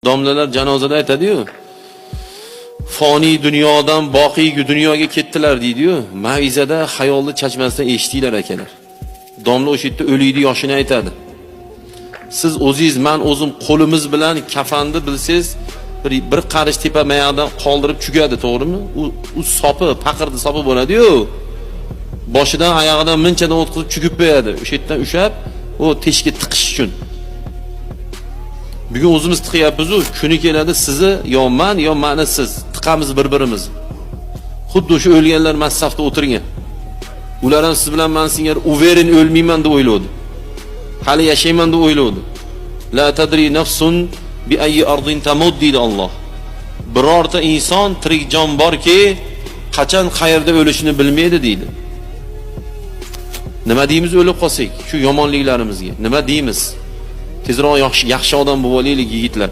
Domlalar janozada aytadi-yu, foniy dunyodan boqiy dunyoga ketdilar deydi-yu. Mavizada xayolni chachmasdan eshitdilar akalar. Domla o'sha yerda o'likni yoshini aytadi. Siz o'zingiz, men o'zim qo'limiz bilan kafanni bilsangiz, bir qarish tepa mayoqdan qoldirib chugadi, to'g'rimi? U sopi, paqirdi sopi bo'ladi-yu. Boshidan oyog'idan minchadan o'tkazib chugib qo'yadi. O'sha yerdan ushab, o teshikka tiqish uchun. Bugun o'zimiz tiqyapmiz-ku, kuni keladi sizni yo men yo meni siz tiqamiz bir-birimiz. Xuddi o'sha o'lganlar masafda o'tirgan. Ular ham siz bilan men singari uverin o'lmayman deb o'yladi. Hali yashayman deb o'yladi. La tadri nafsun bi ayyi ardin tamut deydi Alloh. Birorta inson tirik jon borki, qachon qayerda o'lishini bilmaydi deydi. Nima deymiz o'lib qolsak, shu yomonliklarimizga? Nima deymiz? Tezroq yaxshi odam bo'lib olaylik yigitlar.